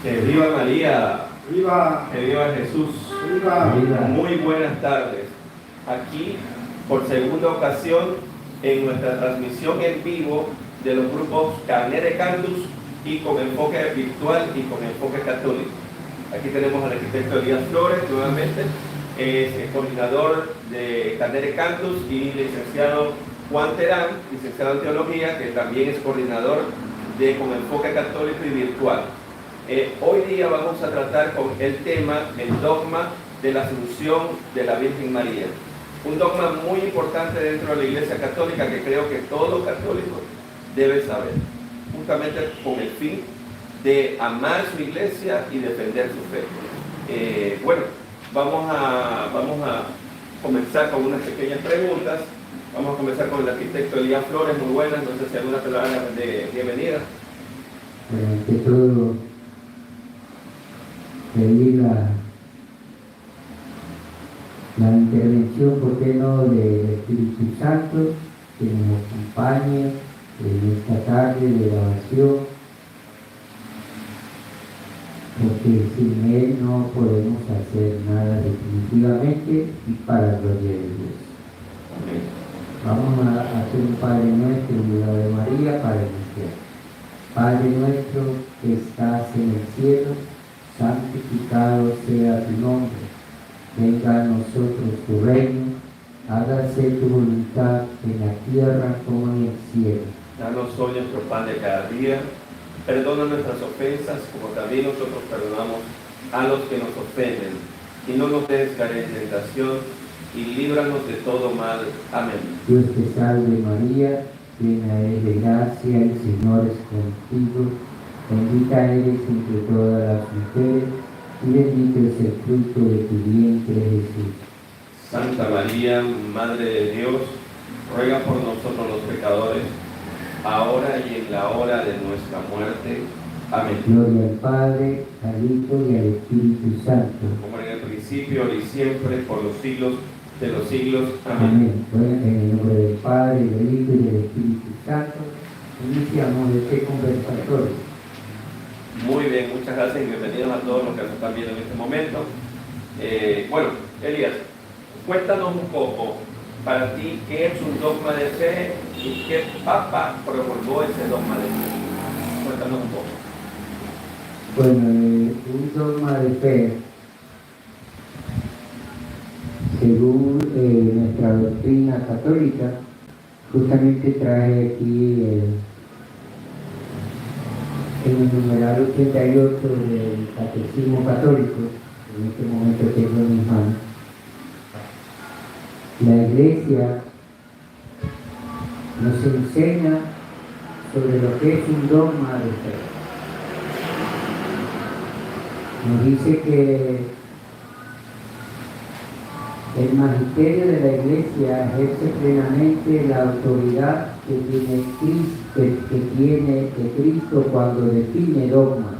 Que viva María, ¡Viva! que viva Jesús. ¡Viva! Muy buenas tardes. Aquí, por segunda ocasión, en nuestra transmisión en vivo de los grupos Carnet de Cantus y con enfoque virtual y con enfoque católico. Aquí tenemos al arquitecto Elías Flores nuevamente, es el coordinador de Carnet de Cantus, y licenciado Juan Terán, licenciado en teología, que también es coordinador de con enfoque católico y virtual. Hoy día vamos a tratar con el tema, el dogma de la Asunción de la Virgen María. Un dogma muy importante dentro de la Iglesia Católica que creo que todo católico debe saber, justamente con el fin de amar su iglesia y defender su fe. Bueno, vamos a comenzar con unas pequeñas preguntas. Vamos a comenzar con el arquitecto Elías Flores. Muy buenas, no sé si alguna palabra de bienvenida. Ante todo, pedir la intervención, ¿por qué no?, del Espíritu Santo, que nos acompañe en esta tarde de la oración, porque sin Él no podemos hacer nada definitivamente y para la gloria de Dios. Vamos a hacer un Padre Nuestro y una Ave María para iniciar. Padre nuestro que estás en el cielo, santificado sea tu nombre. Venga a nosotros tu reino, hágase tu voluntad en la tierra como en el cielo. Danos hoy nuestro pan de cada día. Perdona nuestras ofensas, como también nosotros perdonamos a los que nos ofenden. Y no nos dejes caer en tentación, y líbranos de todo mal. Amén. Dios te salve María, llena eres de gracia, el Señor es contigo. Bendita eres entre todas las mujeres, y bendito es el fruto de tu vientre, Jesús. Santa María, Madre de Dios, ruega por nosotros los pecadores, ahora y en la hora de nuestra muerte. Amén. Gloria al Padre, al Hijo y al Espíritu Santo. Como en el principio, ahora y siempre, por los siglos de los siglos. Amén. Amén. Bueno, en el nombre del Padre, del Hijo y del Espíritu Santo, iniciamos este conversatorio. Muy bien, muchas gracias y bienvenidos a todos los que nos están viendo en este momento. Bueno, Elías, cuéntanos un poco para ti qué es un dogma de fe y qué Papa promulgó ese dogma de fe. Cuéntanos un poco. Bueno, un dogma de fe, según nuestra doctrina católica, justamente trae aquí en el numeral 88 del Catecismo Católico, en este momento tengo en mis manos. La Iglesia nos enseña sobre lo que es un dogma de fe. Nos dice que el magisterio de la Iglesia ejerce plenamente la autoridad que tiene Cristo cuando define dogmas,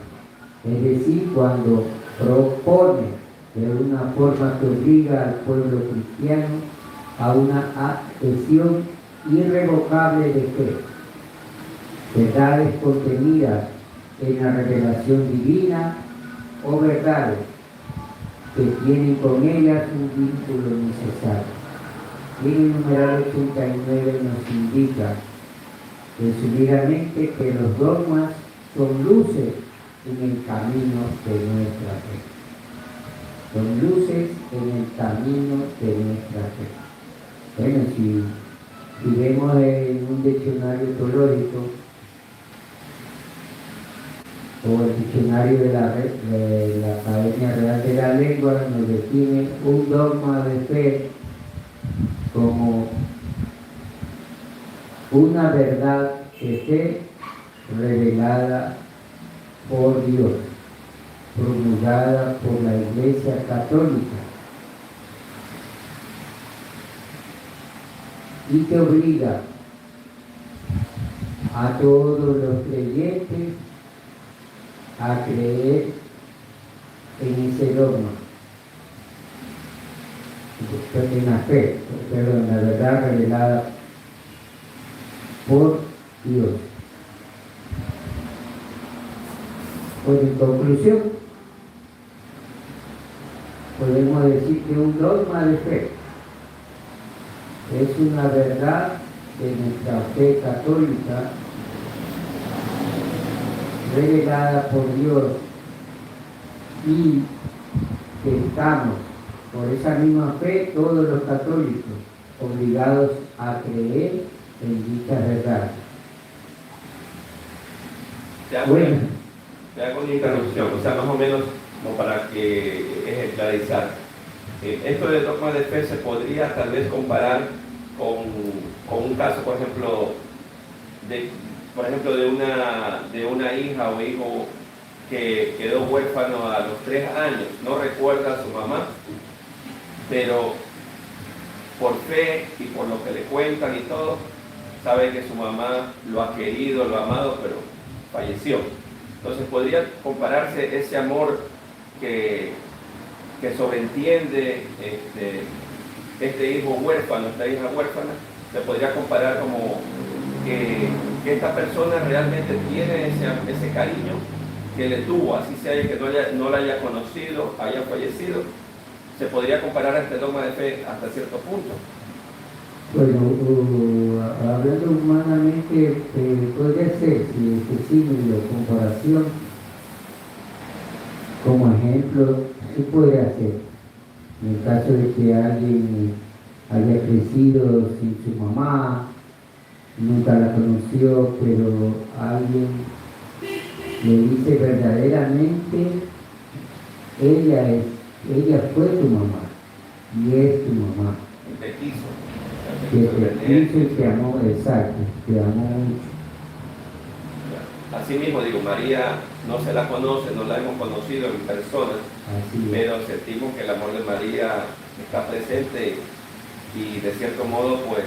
es decir, cuando propone de una forma que obliga al pueblo cristiano a una adhesión irrevocable de fe, verdades contenidas en la revelación divina o verdades que tienen con ellas un vínculo necesario. Y el numeral 89 nos indica resumidamente que los dogmas son luces en el camino de nuestra fe. Son luces en el camino de nuestra fe. Bueno, si vemos en un diccionario teológico o el diccionario de la Academia Real de la Lengua, nos define un dogma de fe como una verdad de fe revelada por Dios, promulgada por la Iglesia Católica, y que obliga a todos los creyentes a creer en ese dogma, en la fe, perdón, la verdad revelada por Dios. Pues en conclusión, podemos decir que un dogma de fe es una verdad de nuestra fe católica revelada por Dios y que estamos, por esa misma fe, todos los católicos obligados a creer en dicha verdad. Te hago una interrupción, o sea, más o menos como para que ejemplarizar. Esto del dogma de fe se podría tal vez comparar con un caso, por ejemplo, de una hija o hijo que quedó huérfano a los 3 años, no recuerda a su mamá, pero por fe y por lo que le cuentan y todo, sabe que su mamá lo ha querido, lo ha amado, pero falleció. Entonces podría compararse ese amor que sobreentiende este hijo huérfano, esta hija huérfana, se podría comparar como que esta persona realmente tiene ese cariño que le tuvo, así sea que no la haya conocido, haya fallecido. Se podría comparar a este dogma de fe hasta cierto punto. Bueno, hablando humanamente, podría ser, si este signo de comparación, como ejemplo, se puede hacer. En el caso de que alguien haya crecido sin su mamá, nunca la conoció, pero alguien le dice verdaderamente, ella fue tu mamá y es tu mamá. Te quiso. Que te quiso y te amó, exacto, te amó mucho. Así mismo digo, María no se la conoce, no la hemos conocido en persona, pero sentimos que el amor de María está presente y de cierto modo pues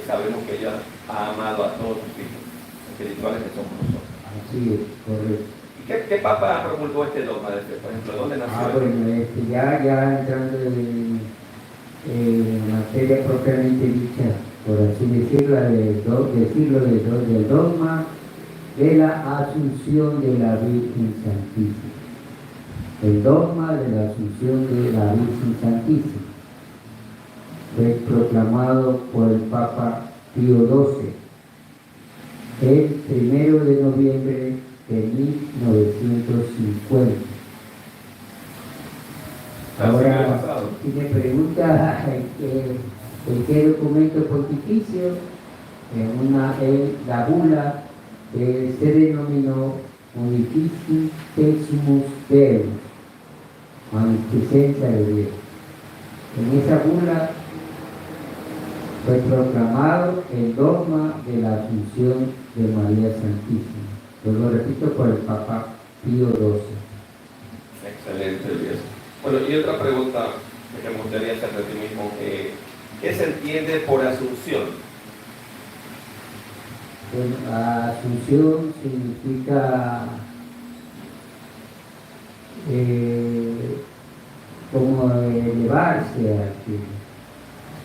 sabemos que ella ha amado a todos sus hijos espirituales que somos nosotros. Así es, correcto. ¿Y qué papa promulgó este dogma de fe? Por ejemplo, ¿dónde nació? Bueno, ya entrando en materia propiamente dicha, por así decirlo, del dogma de la Asunción de la Virgen Santísima. El dogma de la Asunción de la Virgen Santísima fue proclamado por el Papa Pío XII el 1 de noviembre de 1950. Ahora, si me pregunta en qué documento pontificio, la bula se denominó Modificissimus Deus, magnificencia de Dios. En esa bula fue proclamado el dogma de la Asunción de María Santísima. Yo lo repito, por el Papa Pío XII. Excelente, Luis. Bueno, y otra pregunta que me gustaría hacerte a ti mismo, ¿qué se entiende por asunción? Bueno, asunción significa como elevarse al cielo.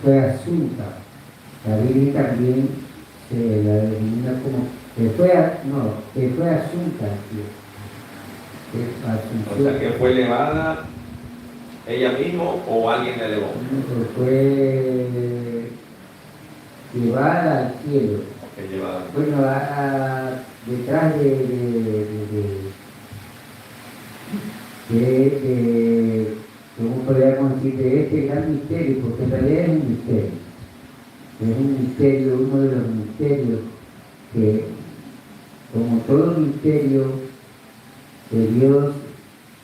Fue asunta. La Virgen también se la denomina como que fue asunta al cielo. O sea, que fue elevada ella misma o alguien la elevó. Fue llevada al cielo. Okay, llevada. Bueno, detrás ¿cómo podríamos decir? De este gran misterio, porque en realidad es un misterio. Es un misterio, uno de los misterios que, como todo misterio de Dios,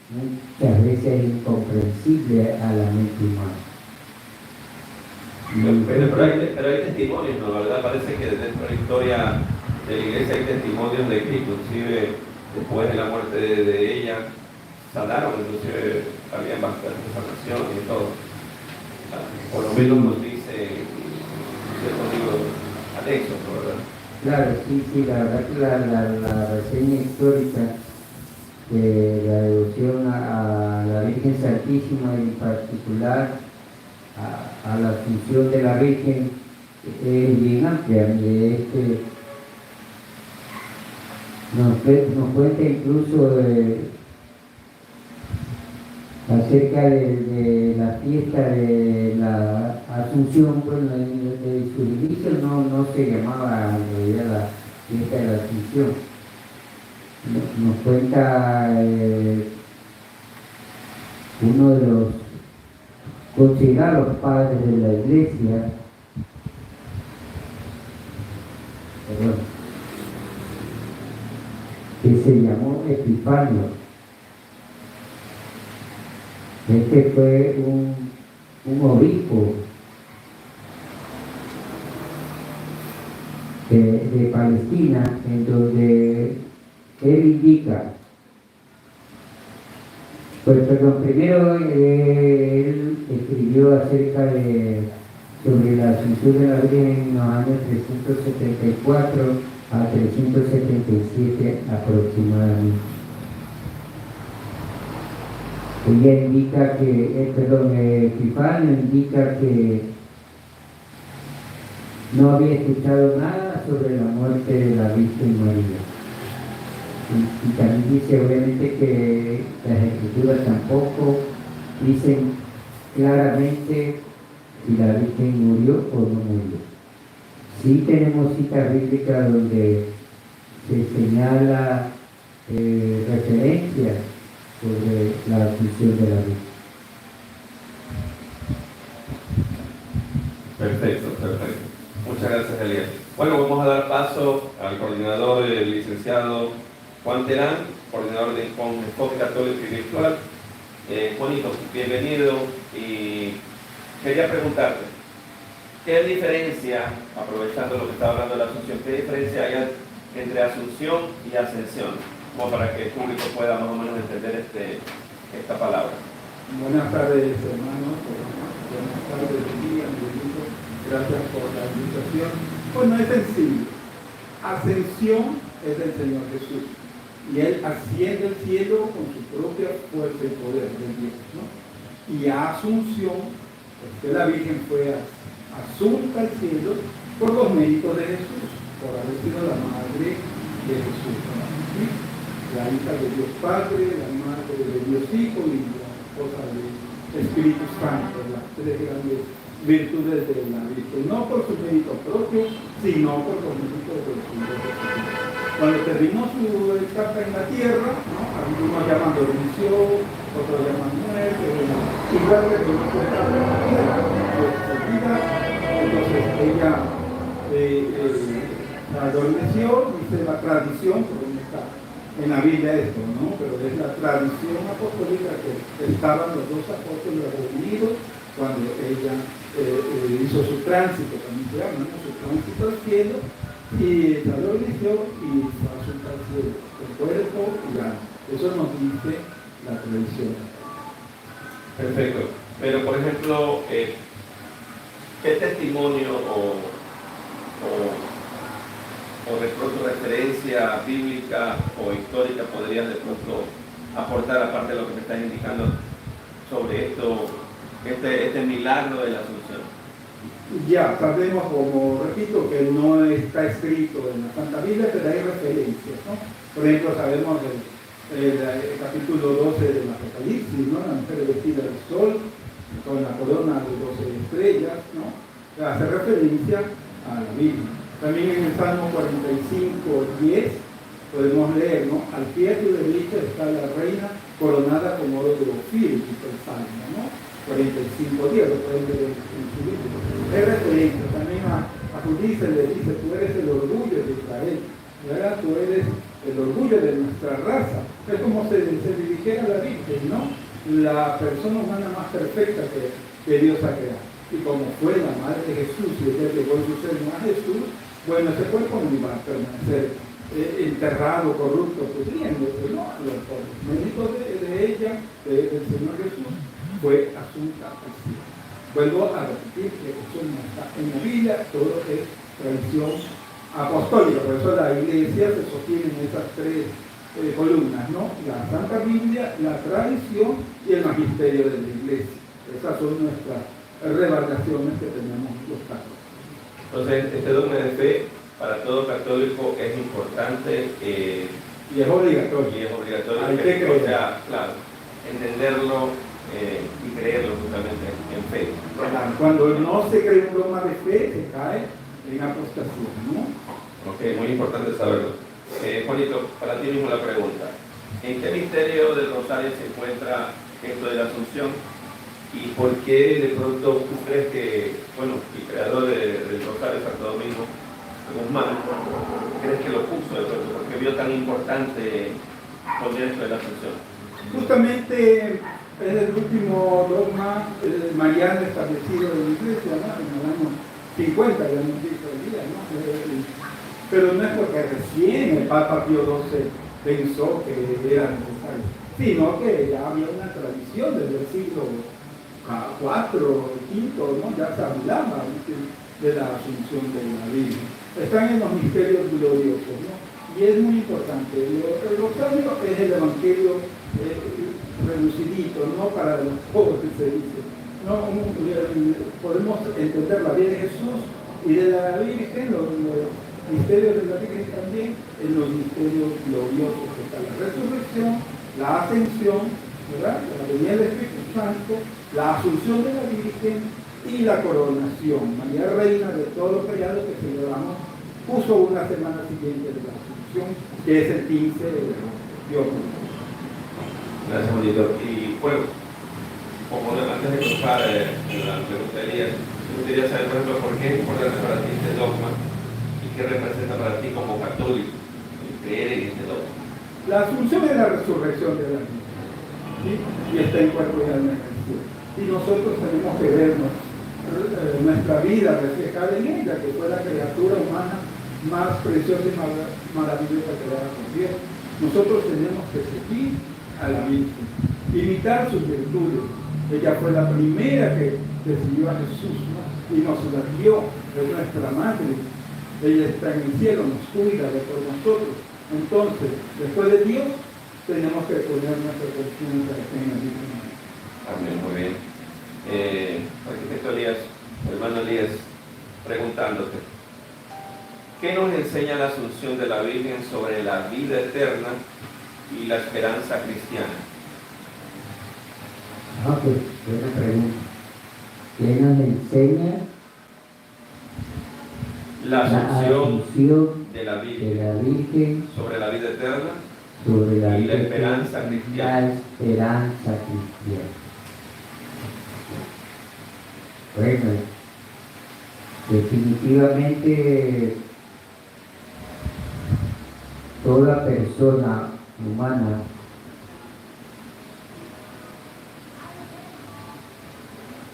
muchas veces es incomprensible a la mente humana. Pero hay testimonios, ¿no? La verdad parece que dentro de la historia de la iglesia hay testimonios de que inclusive después de la muerte de ella sanaron, inclusive había bastante sanación y todo. Por lo menos nos dice ciertos libros anexos, ¿no? ¿Verdad? Claro, sí, la verdad que la reseña histórica de la devoción a la Virgen Santísima y en particular a la Asunción de la Virgen es bien amplia. nos cuenta incluso acerca de la fiesta de la Asunción. Bueno, de su inicio no se llamaba en realidad la fiesta de la Asunción. Nos cuenta uno de los considerados padres de la iglesia, que se llamó Epifanio. Este fue un obispo de Palestina, en donde él indica, primero él escribió acerca sobre la asunción de la Virgen en los años 374 a 377 aproximadamente. Ella indica Epifanio indica que no había escuchado nada sobre la muerte de la Virgen María. Y también dice obviamente que las escrituras tampoco dicen claramente si la Virgen murió o no murió. Sí tenemos citas bíblicas donde se señala referencias sobre la asunción de la Virgen. Perfecto. Muchas gracias, Elías. Bueno, vamos a dar paso al coordinador, el licenciado Juan Terán, coordinador de Enfoque Católico y Virtual. Juanito, bienvenido, y quería preguntarte, ¿qué diferencia, aprovechando lo que estaba hablando de la Asunción, qué diferencia hay entre Asunción y Ascensión? Como para que el público pueda más o menos entender esta palabra. Buenas tardes, hermanos. Buenas tardes, día, gracias por la invitación. Bueno, es sencillo. Ascensión es del Señor Jesús. Y Él asciende al cielo con su propia fuerza y poder de Dios, ¿no? Y Asunción, porque la Virgen fue asunta al cielo por los méritos de Jesús, por haber sido la madre de Jesús, ¿no? ¿Sí? La hija de Dios Padre, la madre de Dios Hijo y la esposa del Espíritu Santo, las tres grandes virtudes de la Virgen, no por su mérito propio, sino por los méritos del Señor Jesús. Cuando terminó su etapa en la tierra, ¿no? Algunos llaman dormición, otros llaman muerte, igual que terminó su etapa en la tierra, entonces ella la adormeció, dice la tradición, porque no está en la Biblia esto, ¿no? Pero es la tradición apostólica que estaban los dos apóstoles reunidos cuando ella hizo su tránsito, también se llama, ¿no? Su tránsito al cielo, y la adormeció y fue asunta al cielo, el cuerpo y la. Eso nos dice la tradición. Perfecto. Pero, por ejemplo, ¿qué testimonio o de pronto referencia bíblica o histórica podrías de pronto aportar, aparte de lo que me estás indicando sobre esto, este milagro de la Asunción? Ya sabemos, como repito, que no está escrito en la Santa Biblia, pero hay referencias, ¿no? Por ejemplo, sabemos el capítulo 12 del Apocalipsis, ¿no? La mujer vestida del sol, con la corona de 12 estrellas, ¿no? Hace referencia a la Biblia. También en el Salmo 45:10 podemos leer, ¿no? Al pie de tu derecha está la reina coronada con oro de Ofir, dice el Salmo, ¿no? 45:10, lo pueden ver en su libro. Es referencia también a Judith, le dice, tú eres el orgullo de Israel, ¿verdad? Tú eres el orgullo de nuestra raza. Es como se dirigiera a la Virgen, ¿no? La persona humana más perfecta que Dios ha creado. Y como fue la madre de Jesús y ella llegó en su seno a Jesús, bueno, ese cuerpo no iba a permanecer enterrado, corrupto, pudriéndose, ¿no? Los méritos de ella, del Señor Jesús, fue asunta al cielo. Vuelvo a repetir que eso no está en la Biblia, todo es tradición apostólica, por eso la Iglesia se sostiene en esas tres columnas, ¿no? La Santa Biblia, la tradición y el magisterio de la Iglesia. Esas son nuestras revelaciones que tenemos los católicos. Entonces, este dogma de fe para todo católico es importante Y es obligatorio. Y es obligatorio Hay que creer. o sea, claro, entenderlo y creerlo justamente en fe. Claro, cuando no se cree un dogma de fe, se cae en apostasía, ¿no? Ok, muy importante saberlo. Juanito, para ti mismo la pregunta. ¿En qué misterio del Rosario se encuentra esto de la Asunción? ¿Y por qué de pronto tú crees que, bueno, el creador del Rosario, Santo Domingo Guzmán, crees que lo puso de pronto? ¿Por qué vio tan importante poner esto de la Asunción? Justamente es el último dogma mariano establecido en la iglesia, ¿no? En el año 50, ya hemos dicho el día, ¿no? Pero no es porque recién el Papa Pío XII pensó que era necesario, sino que ya había una tradición desde el siglo IV, V, ¿no? Ya se hablaba de la Asunción de la Virgen. Están en los misterios gloriosos, ¿no? Y es muy importante. El Rosario es el Evangelio reducidito, no para los pobres, se dice. No, podemos entender la vida de Jesús y de la Virgen, los misterios de la Virgen también, en los misterios gloriosos, que está la resurrección, la ascensión, ¿verdad? La venida del Espíritu Santo, la asunción de la Virgen y la coronación. María Reina de todos los feriados que celebramos puso una semana siguiente de la Asunción, que es el 15 de octubre. Gracias, Juanito. Y bueno, como antes de cruzar la pregunta de Elías, me gustaría saber, por ejemplo, por qué es importante para ti este dogma y qué representa para ti como católico el creer en este dogma. La Asunción es la resurrección de la vida, ¿sí? Y está en cuerpo y alma en el cielo. Y nosotros tenemos que vernos nuestra vida reflejada en ella, que fue la criatura humana más preciosa y maravillosa creada por Dios. Nosotros tenemos que seguir a la Virgen, imitar sus virtudes. Ella fue la primera que recibió a Jesús, ¿no? Y nos la dio, es nuestra madre. Ella está en el cielo, nos cuida de todos nosotros. Entonces, después de Dios, tenemos que poner nuestra confianza en la Virgen. Amén, muy bien. Arquitecto Elías, hermano Elías, preguntándote, ¿qué nos enseña la Asunción de la Virgen sobre la vida eterna y la esperanza cristiana? Pues, buena pregunta. ¿Qué nos enseña La Asunción Asunción de la de Virgen la Virgen sobre la vida eterna sobre la y vida la esperanza eterna, cristiana? la esperanza cristiana? Bueno, definitivamente toda persona humana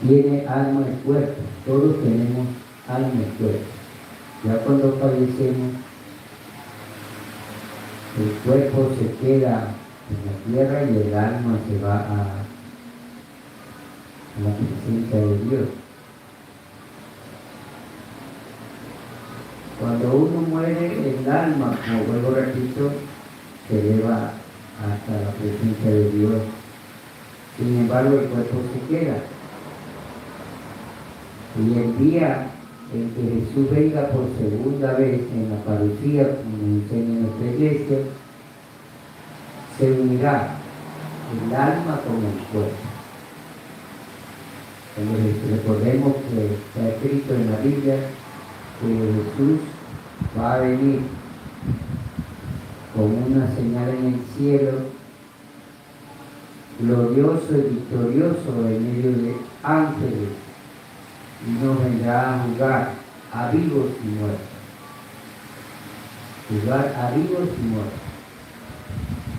tiene alma y cuerpo. Todos tenemos alma y cuerpo. Ya cuando fallecemos, el cuerpo se queda en la tierra y el alma se va a la presencia de Dios. Cuando uno muere, el alma, como vuelvo repito, se eleva hasta la presencia de Dios. Sin embargo, el cuerpo se queda. Y el día en que Jesús venga por segunda vez en la parucía, como enseña nuestra iglesia, se unirá el alma con el cuerpo. Recordemos que está escrito en la Biblia que Jesús va a venir con una señal en el cielo, glorioso y victorioso en medio de ángeles, y nos vendrá a juzgar a vivos y muertos. Juzgar a vivos y muertos.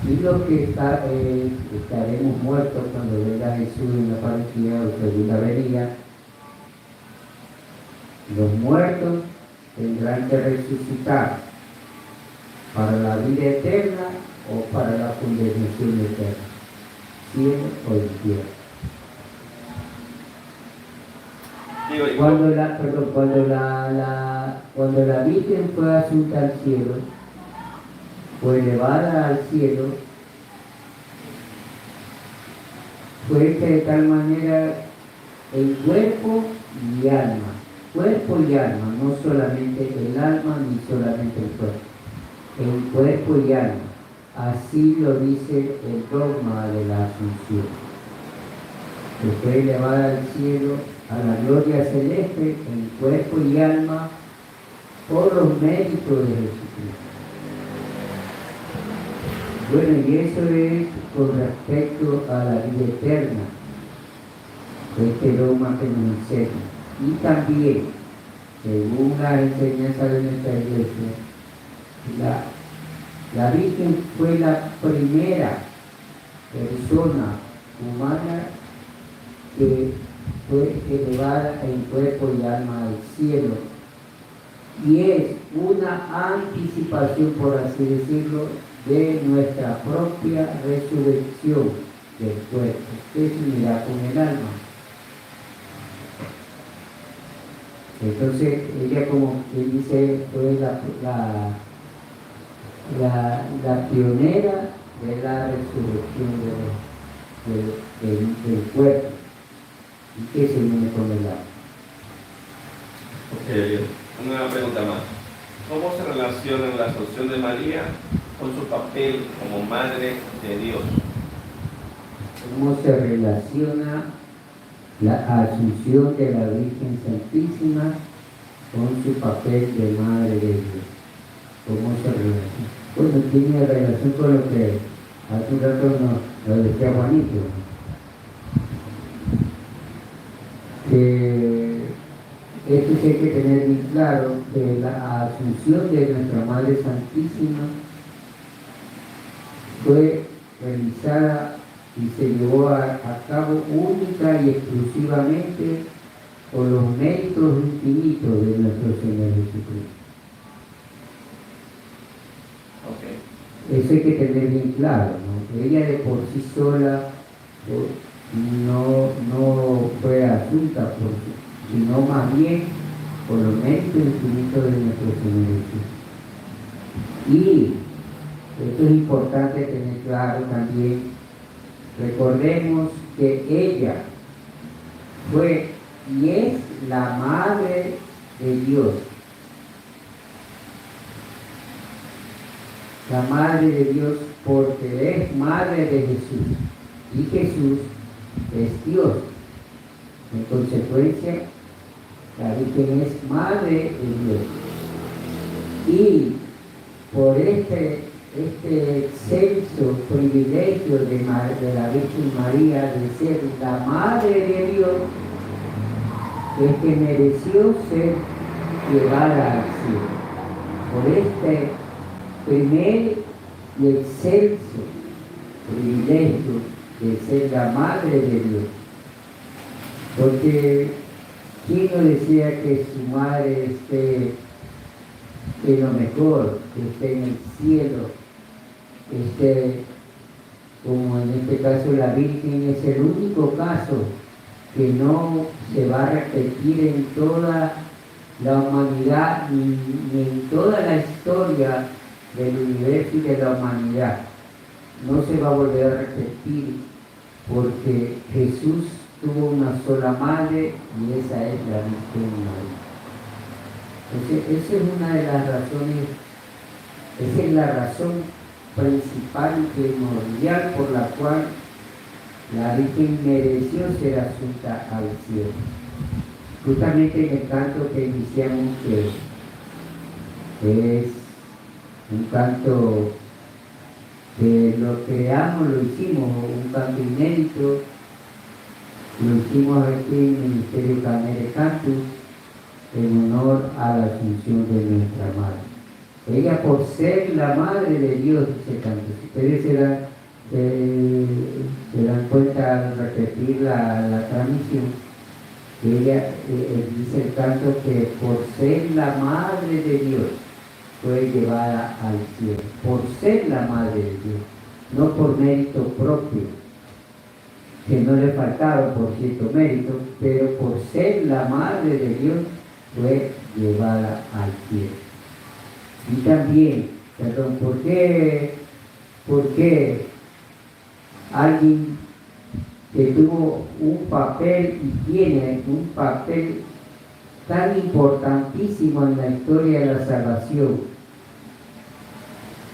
Y los que estaremos muertos cuando venga Jesús en la parucía o segunda venida, los muertos tendrán que resucitar para la vida eterna o para la condenación eterna, cielo o infierno. Cuando la Virgen fue asunta al cielo, fue elevada al cielo, fue de tal manera el cuerpo y alma, no solamente el alma ni solamente el cuerpo y alma. así lo dice el dogma de la Asunción, que fue elevada al cielo a la gloria celeste en cuerpo y alma por los méritos de Jesucristo. Bueno, y eso es con respecto a la vida eterna, este dogma que nos enseña. Y también, según la enseñanza de nuestra iglesia, la Virgen fue la primera persona humana que fue elevada en cuerpo y alma al cielo. Y es una anticipación, por así decirlo, de nuestra propia resurrección del cuerpo, que se unirá con el alma. Entonces, ella, como él dice, fue la pionera de la resurrección del cuerpo, y que se une con el alma. Ok, una pregunta más. ¿Cómo se relaciona la Asunción de María con su papel como Madre de Dios? ¿Cómo se relaciona la Asunción de la Virgen Santísima con su papel de Madre de Dios? ¿Cómo se relaciona? Bueno, tiene relación con lo que hace un rato nos decía Juanito, que esto sí hay que tener bien claro, que la Asunción de nuestra Madre Santísima fue realizada y se llevó a cabo única y exclusivamente por los méritos infinitos de nuestro Señor Jesucristo. Okay. Eso hay que tener bien claro, ¿no? Ella de por sí sola no fue asunta, sino más bien por los méritos infinitos de nuestro Señor Jesús. Y esto es importante tener claro también. Recordemos que ella fue y es la Madre de Dios. La Madre de Dios porque es Madre de Jesús. Y Jesús es Dios. En consecuencia, la Virgen es Madre de Dios. Y por este excelso privilegio de la Virgen María de ser la Madre de Dios, es que mereció ser llevada al cielo. Por este primer y excelso privilegio de ser la Madre de Dios. Porque ¿quién no desea que su madre esté en lo mejor, que esté en el cielo, que esté, como en este caso la Virgen es el único caso que no se va a repetir en toda la humanidad ni en toda la historia del universo y de la humanidad? No se va a volver a repetir porque Jesús tuvo una sola madre y esa es la Virgen María. Entonces, esa es una de las razones, esa es la razón principal y primordial por la cual la Virgen mereció ser asunta al cielo. Justamente en el canto que iniciamos, que es un canto que lo creamos, lo hicimos, un canto inédito, lo hicimos aquí en el Ministerio Canere Cantus en honor a la Asunción de nuestra Madre. Ella, por ser la Madre de Dios, dice canto. Si ustedes se dan cuenta al repetir la transmisión, ella dice el canto que por ser la Madre de Dios fue llevada al cielo. Por ser la Madre de Dios, no por mérito propio, que no le faltaba por cierto mérito, pero por ser la Madre de Dios fue llevada al cielo. Y también, ¿por qué alguien que tuvo un papel y tiene un papel tan importantísimo en la historia de la salvación,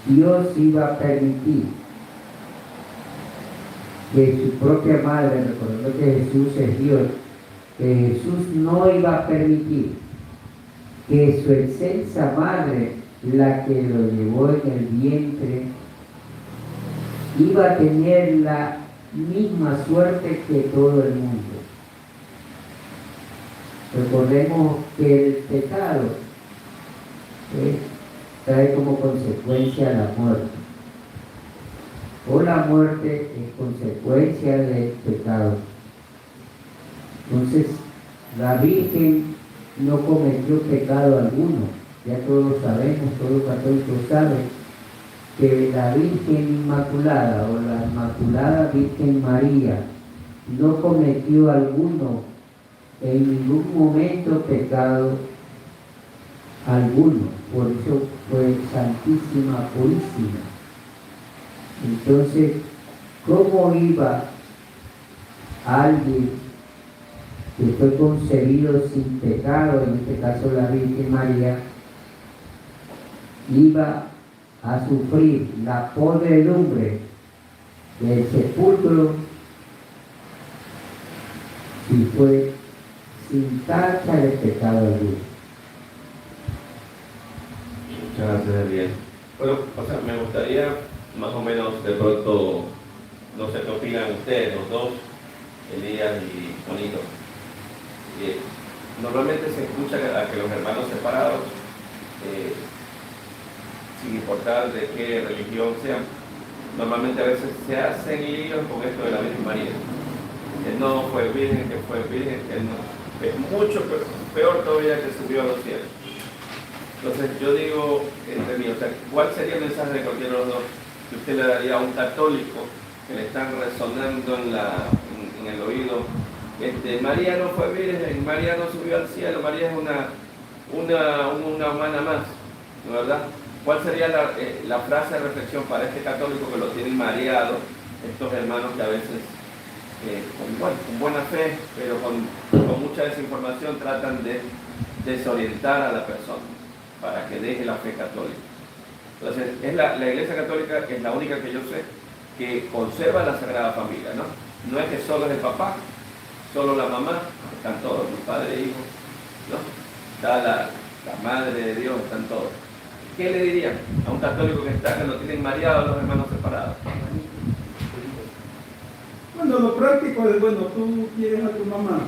Dios iba a permitir que su propia madre, recordando que Jesús es Dios, que Jesús no iba a permitir que su excelsa madre, la que lo llevó en el vientre, iba a tener la misma suerte que todo el mundo. Recordemos que el pecado trae como consecuencia la muerte, o la muerte es consecuencia del pecado. Entonces, la Virgen no cometió pecado alguno. Ya todos sabemos, todo católico sabe, que la Virgen Inmaculada o la Inmaculada Virgen María no cometió alguno, en ningún momento pecado alguno. Por eso fue santísima, purísima. Entonces, ¿cómo iba alguien que fue concebido sin pecado, en este caso la Virgen María, iba a sufrir la podredumbre del sepulcro si fue sin tacha de pecado alguno? Muchas gracias, bien. Bueno, o sea, me gustaría más o menos de pronto, no sé qué opinan ustedes, los dos, Elías y Juanito. Normalmente se escucha a que los hermanos separados, sin importar de qué religión sean, normalmente a veces se hacen líos con esto de la Virgen María. Que no fue virgen, que fue virgen, que no. Es mucho peor todavía que subió a los cielos. Entonces yo digo entre mí, o sea, ¿cuál sería el mensaje de cualquiera de los dos que usted le daría a un católico que le están resonando en el oído? María no fue virgen, María no subió al cielo, María es una humana más, ¿no, verdad? ¿Cuál sería la frase de reflexión para este católico que lo tienen mareado, estos hermanos que a veces, con buena fe, pero con mucha desinformación, tratan de desorientar a la persona para que deje la fe católica? Entonces, la Iglesia Católica es la única que yo sé que conserva la Sagrada Familia, ¿no? No es que solo es el papá, solo la mamá, están todos, los padres e hijos, ¿no? Está la madre de Dios, están todos. ¿Qué le dirían a un católico que lo tienen mareado los hermanos separados? Bueno, lo práctico es, bueno, tú quieres a tu mamá,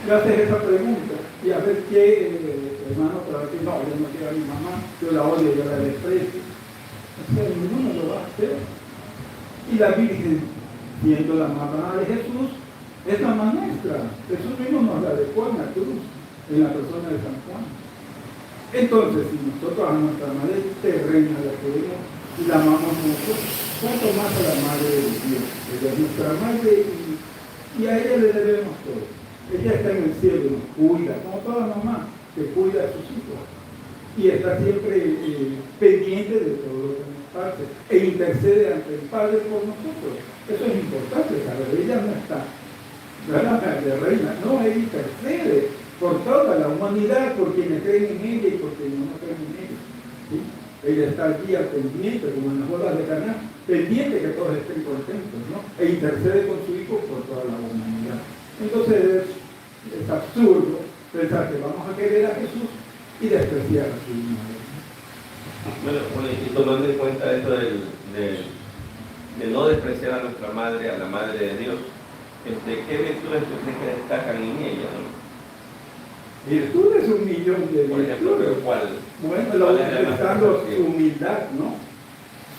le haces esa pregunta y a ver qué hermano te va a decir, no, yo no quiero a mi mamá, yo la odio, yo la desprecio. O sea, ninguno lo va a hacer. Y la Virgen, siendo la mamá de Jesús, es la mamá nuestra. Jesús mismo nos la dejó en la cruz, en la persona de San Juan. Entonces, si nosotros a nuestra madre terrena la queremos y la amamos mucho, ¿cuánto más a la madre de Dios? Ella es nuestra madre y a ella le debemos todo. Ella está en el cielo y nos cuida, como toda mamá que cuida a sus hijos. Y está siempre pendiente de todo lo que nos pasa e intercede ante el Padre por nosotros. Eso es importante, saber. Ella no está, ¿verdad?, de reina, no, ella intercede por toda la humanidad, por quienes creen en ella y por quienes no creen en ella. ¿Sí? Ella está aquí al pendiente, como en las bodas de Caná, pendiente que todos estén contentos, ¿no? E intercede con su Hijo por toda la humanidad. Entonces es absurdo pensar que vamos a querer a Jesús y despreciar a su madre. Bueno, y tomando en cuenta esto de no despreciar a nuestra madre, a la Madre de Dios, ¿qué virtudes ustedes que destacan en ella, no? Virtudes, un millón de Por ejemplo, virtudes. ¿cuál? Bueno, empezando su humildad, ¿no?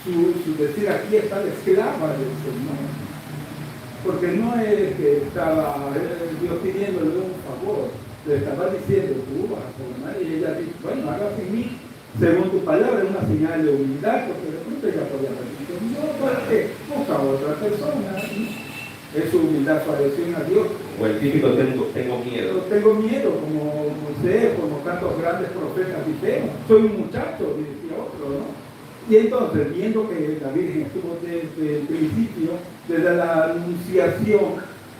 Su decir, aquí está la esclava del Señor. Porque no es que estaba Dios pidiéndole un favor, le estaba diciendo, tú vas a gobernar, y ella dice, bueno, hágase en mí, según tu palabra, es una señal de humildad, porque de pronto ella podía haber dicho, no, ¿para qué? Busca a otra persona, ¿no? Es su humildad, su adhesión a Dios. O el típico tengo miedo. Tengo miedo, como Moisés, como tantos grandes profetas dijeron, soy un muchacho, decía otro, ¿no? Y entonces, viendo que la Virgen estuvo desde el principio, desde la anunciación,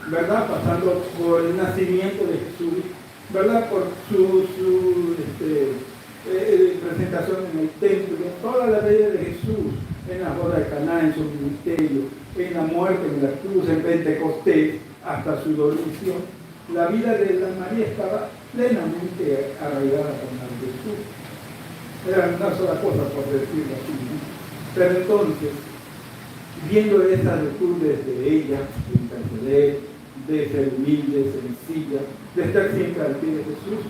¿verdad?, pasando por el nacimiento de Jesús, ¿verdad?, por su presentación presentación en el templo, en toda la vida de Jesús, en la boda de Caná, en su ministerio, en la muerte en la cruz, en Pentecostés, hasta su dormición, la vida de la María estaba plenamente arraigada con la de Jesús. Era una sola cosa, por decirlo así, ¿no? Pero entonces, viendo esas virtudes de ella, de interceder, de ser humilde, sencilla, de estar siempre al pie de Jesús,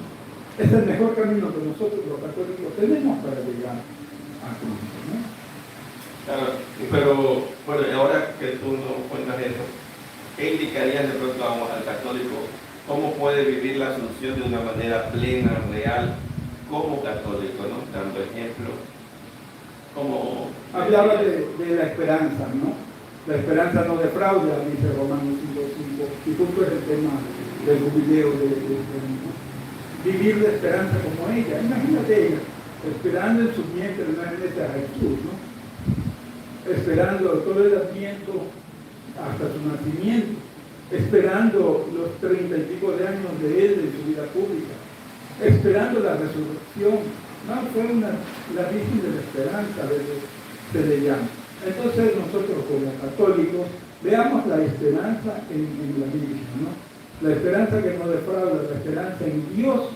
es el mejor camino que nosotros los católicos tenemos para llegar a Cristo, ¿no? Claro, pero bueno, ahora que tú nos cuentas eso, ¿qué indicarías de pronto al católico cómo puede vivir la Asunción de una manera plena, real, como católico, ¿no? Dando ejemplo, como... Hablaba de la esperanza, ¿no? La esperanza no defrauda, dice Romanos 5:5, y justo es el tema del jubileo de vivir la esperanza como ella. Imagínate ella, esperando en su vientre nuevamente a Jesús, ¿no? Esperando todo el adviento hasta su nacimiento, esperando los 30 y pico de años de él en su vida pública, esperando la resurrección. No, fue la Virgen de la Esperanza, se le llama. Entonces nosotros como católicos veamos la esperanza en la Virgen, ¿no? La esperanza que nos defrauda, la esperanza en Dios,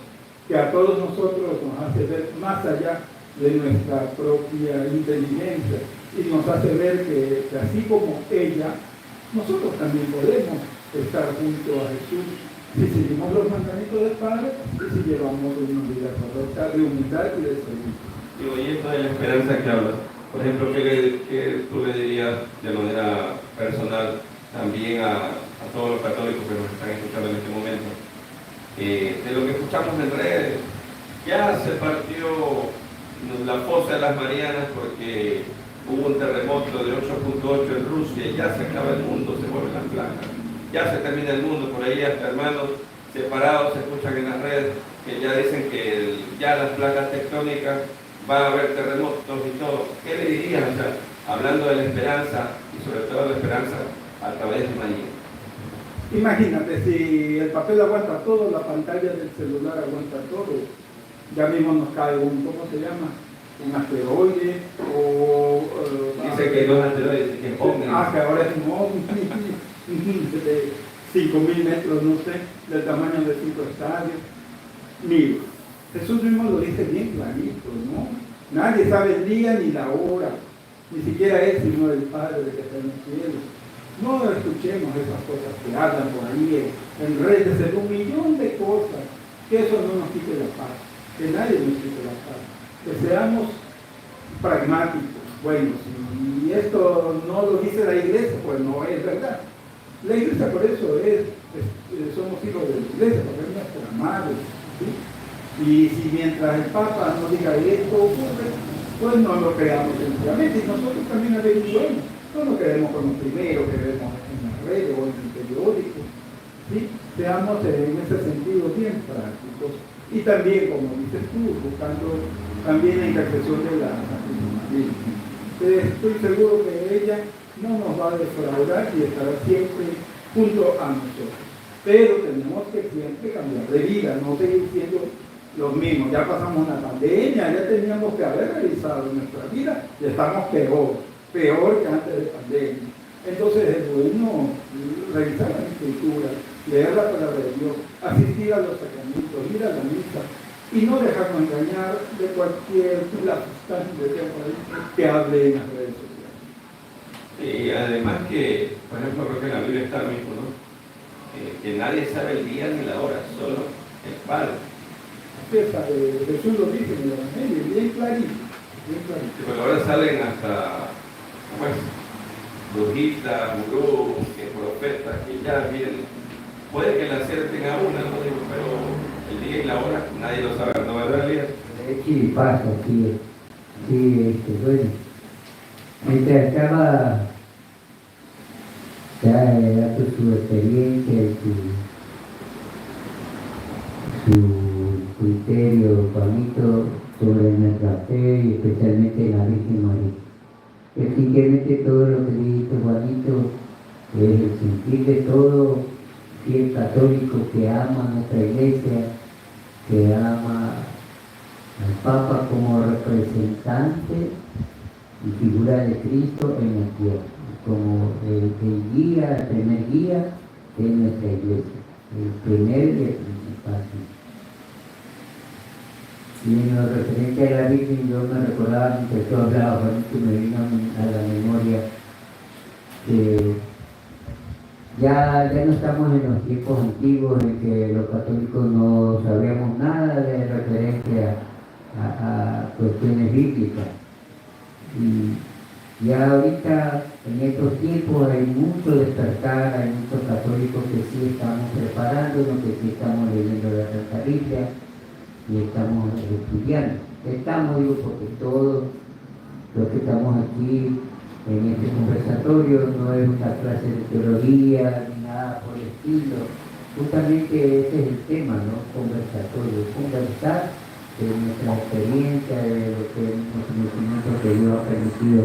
que a todos nosotros nos hace ver más allá de nuestra propia inteligencia y nos hace ver que así como ella, nosotros también podemos estar junto a Jesús si seguimos los mandamientos del Padre y si llevamos una vida correcta de humildad y de servicio. Y esto de la esperanza que hablas, por ejemplo, ¿qué tú le dirías de manera personal también a todos los católicos que nos están escuchando en este momento? De lo que escuchamos en redes, ya se partió la fosa de las Marianas porque hubo un terremoto de 8.8 en Rusia y ya se acaba el mundo, se vuelven las placas, ya se termina el mundo. Por ahí hasta hermanos separados se escuchan en las redes que ya dicen que ya las placas tectónicas va a haber terremotos y todo. ¿Qué le dirías, o sea, hablando de la esperanza y sobre todo la esperanza a través de María? Imagínate, si el papel aguanta todo, la pantalla del celular aguanta todo, ya mismo nos cae ¿cómo se llama? Un asteroide dice que los asteroides que pongan. Que ahora es un ovni de 5.000 metros, no sé, del tamaño de 5 estadios. Mira, Jesús mismo lo dice bien clarito, ¿no? Nadie sabe el día ni la hora, ni siquiera él, sino el Padre que está en el cielo. No escuchemos esas cosas que hablan por ahí en redes, en 1.000.000 de cosas, que eso no nos quite la paz, que nadie nos quite la paz, que seamos pragmáticos. Bueno, si esto no lo dice la iglesia, pues no es verdad. La iglesia por eso somos hijos de la iglesia, porque es nuestra madre, ¿sí? Y si mientras el Papa no diga esto ocurre, pues no lo creamos sencillamente, y nosotros también averiguemos. No lo queremos con lo primero que vemos en las redes o en el periódico, ¿sí? Seamos en ese sentido bien prácticos y también, como dices tú, buscando también la intercesión de la Santísima Virgen. Estoy seguro que ella no nos va a defraudar y estará siempre junto a nosotros. Pero tenemos que siempre cambiar de vida, no seguir siendo los mismos. Ya pasamos una pandemia, ya teníamos que haber revisado nuestra vida y estamos peor que antes de pandemia. Entonces es bueno revisar la Escritura, leer la palabra de Dios, asistir a los sacramentos, ir a la misa y no dejarnos engañar de cualquier que hable en las redes sociales. Y además que, por ejemplo, creo que en la Biblia está lo mismo, ¿no? Que nadie sabe el día ni la hora, solo el Padre. Jesús lo dice en el Evangelio, bien clarito. Pero ahora salen hasta brujitas, gurús, que profetas, que ya vienen, puede que la acerten a una, no digo, pero el día y la hora nadie lo sabe, ¿no? ¿Verdad, Elías? Sí, pasa, sí, bueno. Mientras estaba ya dando su experiencia y su criterio, Juanito, sobre nuestra fe y especialmente la Virgen María. Efectivamente todo lo que dice Juanito es el sentir de todo fiel católico que ama a nuestra iglesia, que ama al Papa como representante y figura de Cristo en la tierra, como el guía, el primer guía de nuestra iglesia, el primer y el principal. Y en lo referente a la Virgen, yo me recordaba mientras tú hablabas, que me vino a la memoria que ya no estamos en los tiempos antiguos en que los católicos no sabíamos nada de referente a cuestiones bíblicas. Y ya ahorita, en estos tiempos, hay mucho despertar, hay muchos católicos que sí estamos preparándonos, que sí estamos leyendo la Santa Biblia y estamos estudiando. Estamos, digo, porque todos los que estamos aquí en este conversatorio no es una clase de teología ni nada por el estilo. Justamente ese es el tema, ¿no? Conversatorio, conversar de nuestra experiencia, de lo que los conocimientos que Dios ha permitido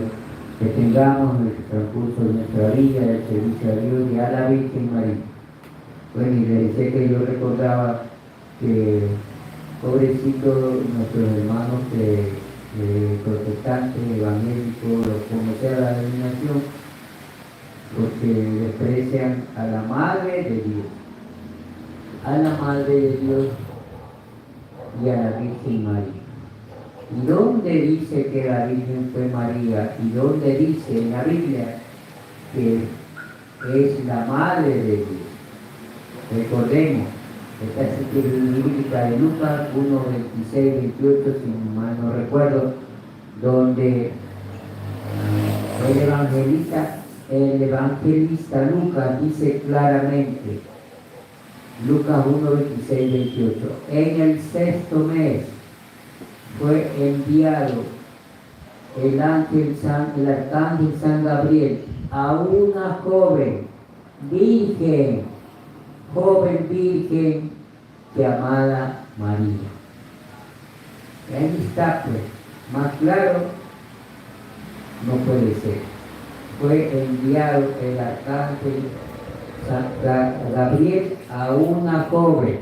que tengamos en el transcurso de nuestra vida, del servicio a Dios y a la Virgen María. Bueno, y le decía que yo recordaba que, pobrecitos nuestros hermanos protestantes, evangélicos, como sea la denominación, porque desprecian a la Madre de Dios, y a la Virgen María. ¿Y dónde dice que la Virgen fue María? ¿Y dónde dice en la Biblia que es la Madre de Dios? Recordemos, esta cita bíblica de Lucas 1, 26, 28, si mal no recuerdo, donde el evangelista Lucas dice claramente, Lucas 1, 26, 28, en el 6º mes fue enviado el arcángel San Gabriel a una joven virgen llamada María. Y ahí está, pues, más claro no puede ser. Fue enviado el arcángel San Gabriel a una joven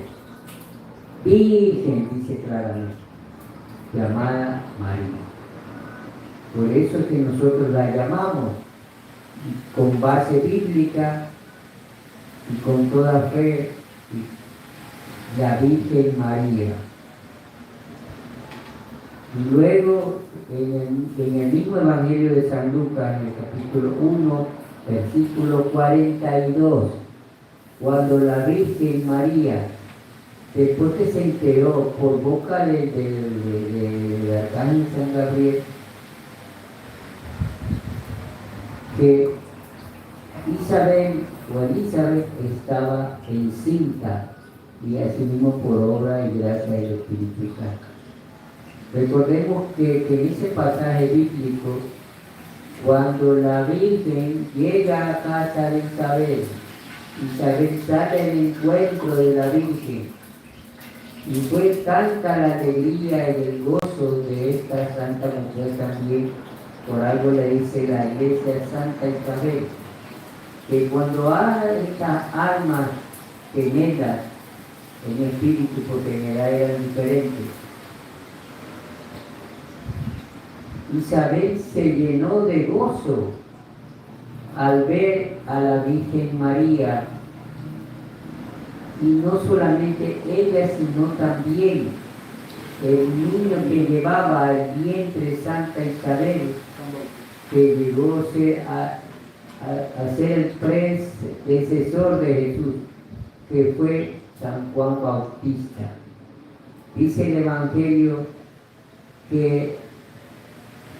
virgen, dice claramente, llamada María. Por eso es que nosotros la llamamos con base bíblica y con toda fe, la Virgen María. Y luego, en el mismo Evangelio de San Lucas, en el capítulo 1, versículo 42, cuando la Virgen María, después que se enteró por boca del arcángel San Gabriel, que Elizabeth estaba encinta, y así mismo por obra y gracia del Espíritu Santo. Recordemos que en ese pasaje bíblico, cuando la Virgen llega a casa de Isabel sale al encuentro de la Virgen, y fue tanta la alegría y el gozo de esta santa mujer también, por algo le dice la iglesia Santa Isabel, que cuando haga estas almas gemelas en espíritu, porque en edad eran diferentes, Isabel se llenó de gozo al ver a la Virgen María, y no solamente ella, sino también el niño que llevaba al vientre Santa Isabel, que llegó a ser el predecesor de Jesús, que fue San Juan Bautista. Dice el Evangelio que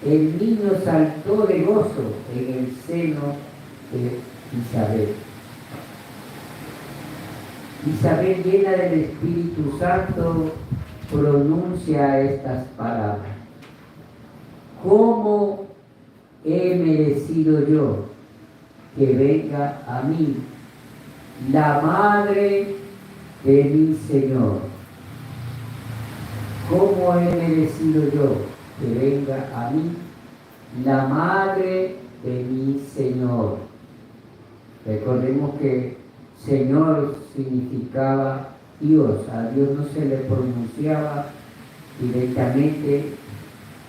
el niño saltó de gozo en el seno de Isabel. Isabel, llena del Espíritu Santo, pronuncia estas palabras: ¿cómo he merecido yo que venga a mí la madre de mi Señor? ¿Cómo he merecido yo que venga a mí la madre de mi Señor? Recordemos que Señor significaba Dios. A Dios no se le pronunciaba directamente,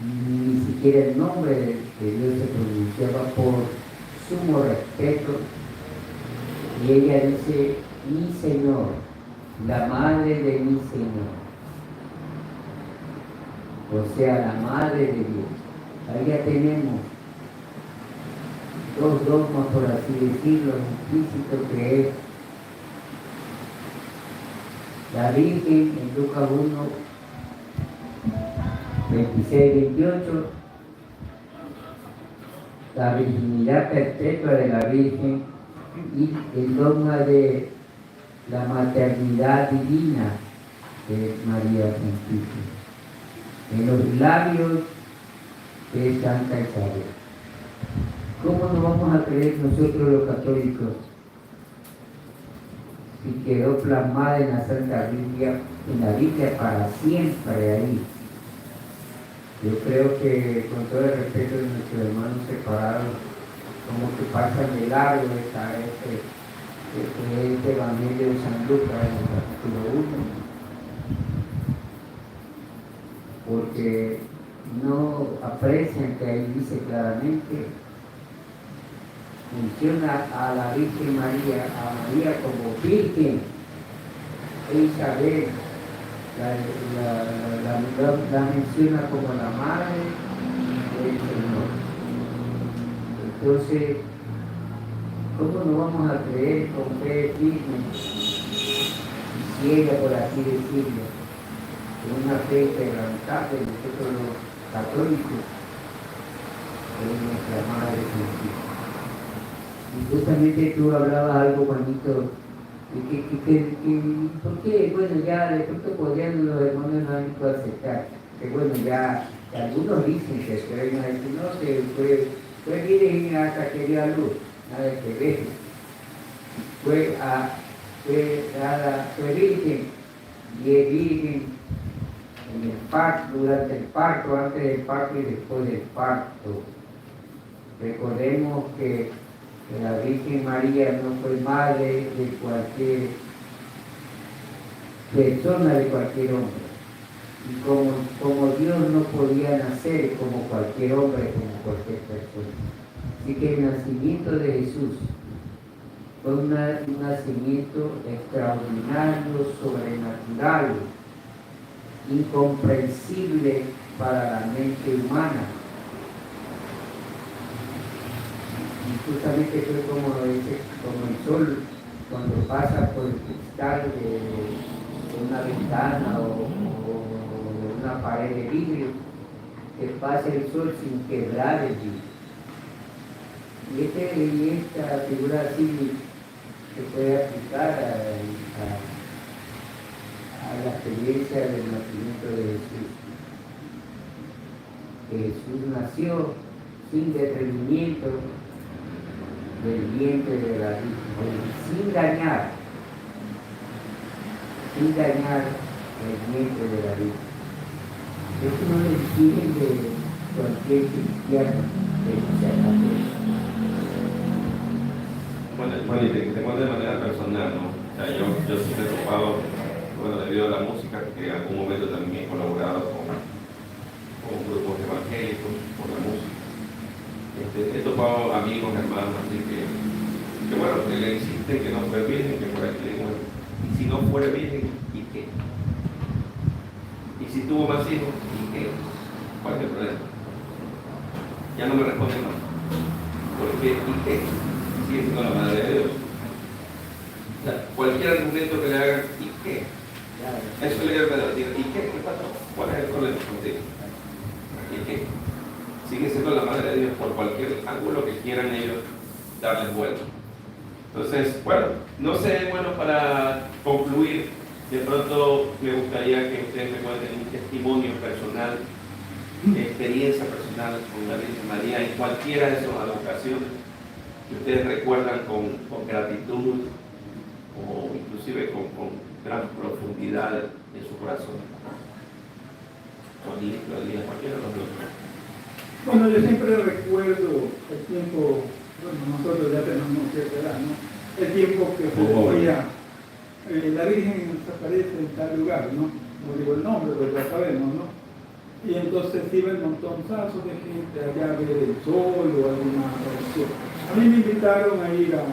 ni siquiera el nombre de Dios se pronunciaba por sumo respeto, y ella dice, mi Señor, la madre de mi Señor, o sea, la madre de Dios. Ahí ya tenemos dos dogmas, por así decirlo, implícito, que es la Virgen en Lucas 1, 26, 28, la virginidad perpetua de la Virgen y el dogma de la maternidad divina de María Santísima. En los labios de Santa Isabel. ¿Cómo no vamos a creer nosotros los católicos si quedó plasmada en la Santa Biblia, en la Biblia para siempre ahí? Yo creo que con todo el respeto de nuestros hermanos separados, como que pasan de largo este Evangelio de San Lucas en el capítulo 1, porque no aprecian que ahí dice claramente, menciona a la Virgen María, a María como Virgen, e Isabel la menciona como la madre del Señor. Entonces, ¿cómo no vamos a creer con fe firme y ciega, por así decirlo, con una fe quebrantable de nosotros los católicos, en nuestra Madre Santísima? Y justamente tú hablabas algo, Juanito, ¿por qué? Bueno, ya de pronto podrían los hermanos no aceptar, que bueno, ya algunos dicen que se ven a decir, no, que fue virgen hasta que dio a luz, nada que ver, fue virgen, y es virgen en el parto, durante el parto, antes del parto y después del parto. Recordemos que la Virgen María no fue madre de cualquier persona, de cualquier hombre. Y como Dios no podía nacer como cualquier hombre, como cualquier persona. Así que el nacimiento de Jesús fue un nacimiento extraordinario, sobrenatural, incomprensible para la mente humana. Y justamente fue como lo dice, como el sol cuando pasa por el cristal de una ventana o una pared de vidrio, que pasa el sol sin quebrar el vidrio. Y esta figura así se puede aplicar a la experiencia del nacimiento de Jesús. Que Jesús nació sin detenimiento del vientre de la Virgen, sin dañar el vientre de la Virgen. Esto no lo exigen de cualquier cristiano que sea católico. Bueno, y te cuento de manera personal, ¿no? O sea, yo sí me he topado, bueno, debido a la música, que en algún momento también he colaborado con grupos evangélicos por la música. He topado amigos, hermanos, así que bueno, que le insisten que no fue virgen, que por ahí le digo, y si no fuera virgen, ¿y qué? Y si tuvo más hijos, ¿y qué? ¿Cuál es el problema? Ya no me responden más. Porque, ¿y qué? Sigue siendo la madre de Dios. O sea, cualquier argumento que le hagan, ¿y qué? Eso le quiero decir, ¿y qué? ¿Qué pasó? ¿Cuál es el problema contigo? ¿Y qué? Sigue siendo la madre de Dios por cualquier ángulo que quieran ellos darles vuelta. Entonces, bueno, no sé, bueno, para concluir, de pronto me gustaría que ustedes me cuenten un testimonio personal, experiencia personal con la Virgen María en cualquiera de sus advocaciones que ustedes recuerdan con gratitud o inclusive con gran profundidad de su corazón. Cualquiera de los dos. Bueno, yo siempre recuerdo el tiempo, bueno, nosotros ya tenemos cierta edad, ¿no? El tiempo que se decía, la Virgen se aparece en tal lugar, ¿no? no digo el nombre, pero ya sabemos, ¿no? Y entonces iba el montonzazo de gente allá a ver el sol o alguna oración. A mí me invitaron a ir a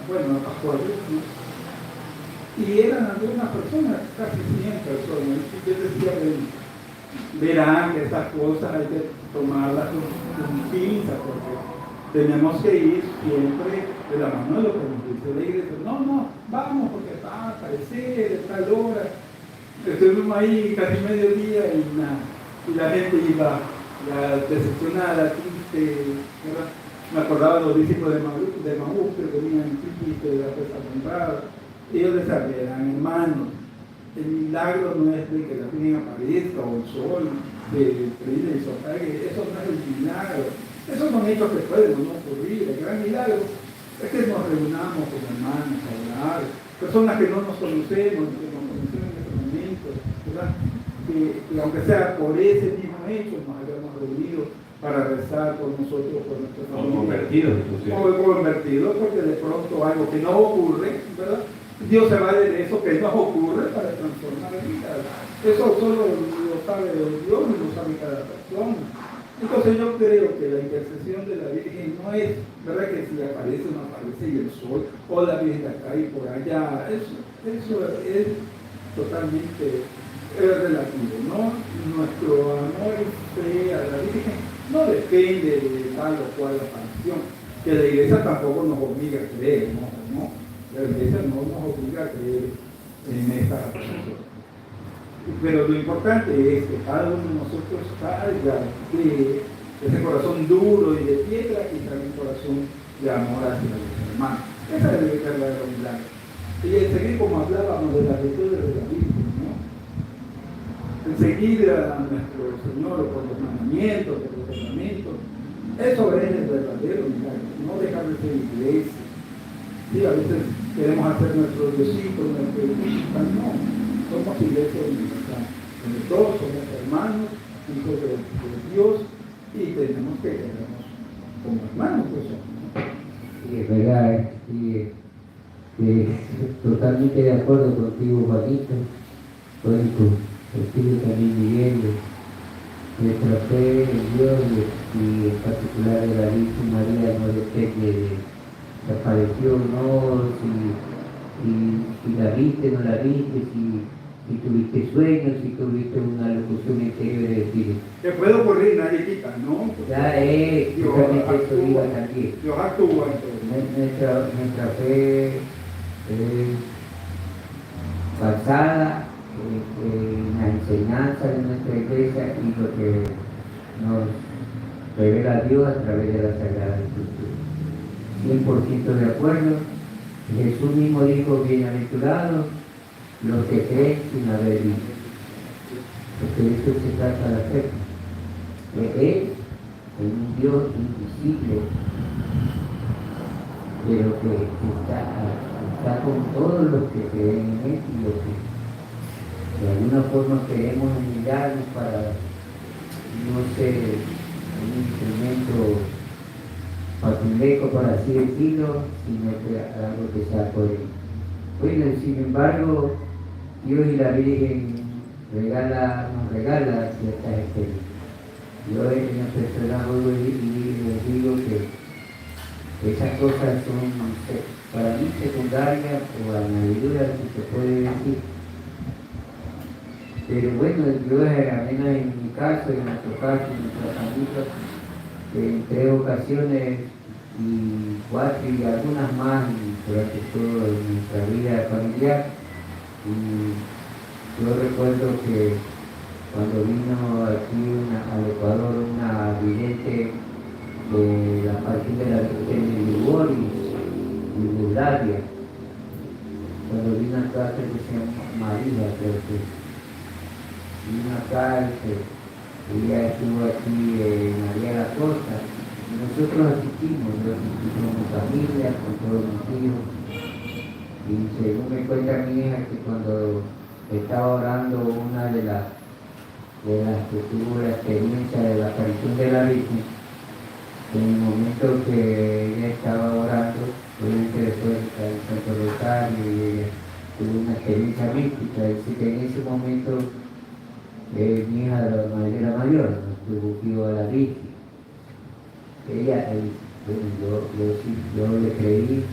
Juárez, ¿no? Y eran algunas personas, casi 100 personas. Y yo decía, verán que estas cosas hay que tomarlas con pinza, porque tenemos que ir siempre de la mano de lo que nos dice la iglesia. No, vamos, porque va a aparecer a tal hora. Estuvimos ahí casi mediodía y nada. Y la gente iba ya decepcionada, triste, ¿verdad? Me acordaba de los discípulos de Maús que venían tristes de la fiesta comprada. Ellos les sabían, hermanos, el milagro no es de que la Virgen aparezca o el sol que brille y se apague, eso no es el milagro. Esos son hechos que pueden no ocurrir. El gran milagro es que nos reunamos como hermanos a orar, personas que no nos conocemos, que nos conocemos en este momento, ¿verdad? Que aunque sea por ese mismo hecho nos hayamos reunido para rezar por nosotros, por nuestra familia. O convertidos, inclusive. O convertidos, porque de pronto algo que no ocurre, ¿verdad? Dios se vale de eso que no ocurre para transformar la vida. Eso solo lo sabe Dios y lo sabe cada persona. Entonces yo creo que la intercesión de la Virgen no es, ¿verdad? Que si aparece o no aparece y el sol, o la Virgen acá y por allá, eso es totalmente relativo, ¿no? Nuestro amor y fe a la Virgen no depende de tal o cual aparición, que la iglesia tampoco nos obliga a creer, ¿no? La iglesia no nos obliga a creer en esta aparición. Pero lo importante es que cada uno de nosotros salga de ese corazón duro y de piedra y salga un corazón de amor hacia los hermanos. Esa es la verdadera milagro. Y el seguir, como hablábamos de las virtudes de la Virgen, ¿no? El seguir a nuestro Señor por los mandamientos, por los mandamientos, eso es el verdadero milagro, no dejar de ser iglesia. Sí, a veces queremos hacer nuestro Diosito, nuestro Diosito, no, somos iglesia universal, donde todos somos hermanos, hijos de Dios, y tenemos que querernos como hermanos, pues somos, ¿no? Sí, es verdad, totalmente de acuerdo contigo, Juanito, contigo también, Miguel. Nuestra fe en Dios y en particular de la Virgen María no depende de si apareció o no, si la viste o no la viste, si tuviste sueños, si tuviste una locución interior de decir. Que puede ocurrir, nadie quita, ¿no? Ya es, totalmente eso iba también. Dios actúa en todo. Nuestra fe es basada en la enseñanza de nuestra iglesia y lo que nos revela Dios a través de la Sagrada Escritura. 100% de acuerdo. Jesús mismo dijo, bienaventurados los que creen sin haber visto. Porque de eso se trata la fe. Él es un Dios invisible, pero que está con todos los que creen en Él y los que de alguna forma queremos humillarnos para no ser un instrumento patrileco, por así decirlo, sino que algo que sea por Él. Bueno, sin embargo, Dios y la Virgen nos regala ciertas experiencias. Yo en la persona vuelvo y les digo que esas cosas son para mí secundarias o añadiduras, si se puede decir. Pero bueno, yo al menos en mi caso, en nuestro caso, en nuestra familia, en 3 ocasiones y 4 y algunas más durante toda nuestra vida familiar. Y yo recuerdo que cuando vino aquí al Ecuador una vidente de la parte de la Virgen de Ligori y Bulgaria, cuando vino acá creo que se llama María, creo que vino acá, ella estuvo aquí en María la Costa, y nosotros asistimos con mi familia, con todos mis hijos, y según me cuenta mi hija que cuando estaba orando una de las que tuvo la experiencia de la aparición de la Virgen, en el momento que ella estaba orando, obviamente después del Santo Rosario, y ella tuvo una experiencia mística, dice que en ese momento mi hija de la mayor, nos tuvo a la Virgen. Ella, bueno, yo le creí,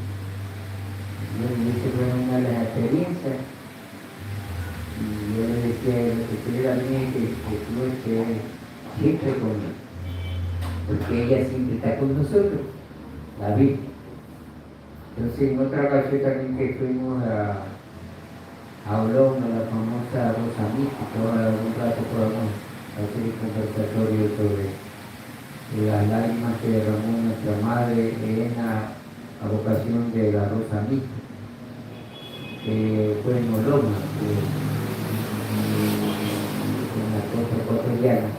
bueno, esa fue una de las experiencias, y yo le decía lo que quería también que tú estés siempre conmigo, porque ella siempre está con nosotros, la Virgen. Entonces, en otra ocasión también que fuimos a Olón, a la famosa Rosa Mística, ahora un rato podemos hacer un conversatorio sobre las lágrimas que derramó nuestra madre Elena a vocación de la Rosa Mística, que fue en Olón, en la costa ecuatoriana,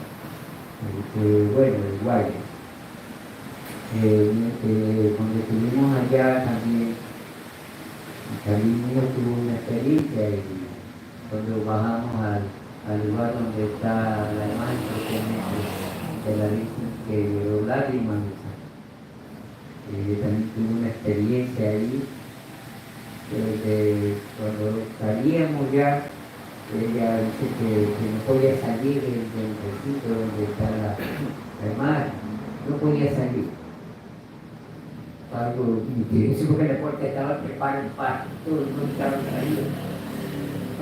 bueno, el Guaya. Cuando estuvimos allá también mío tuvo una experiencia y cuando bajamos al lugar donde está la imagen de la Virgen que lloró lágrimas, también tuvo una experiencia ahí, cuando salíamos ya, ella dice que no podía salir del sitio donde está la imagen, no podía salir. Algo eso porque la puerta estaba preparada para todo el mundo estaba saliendo.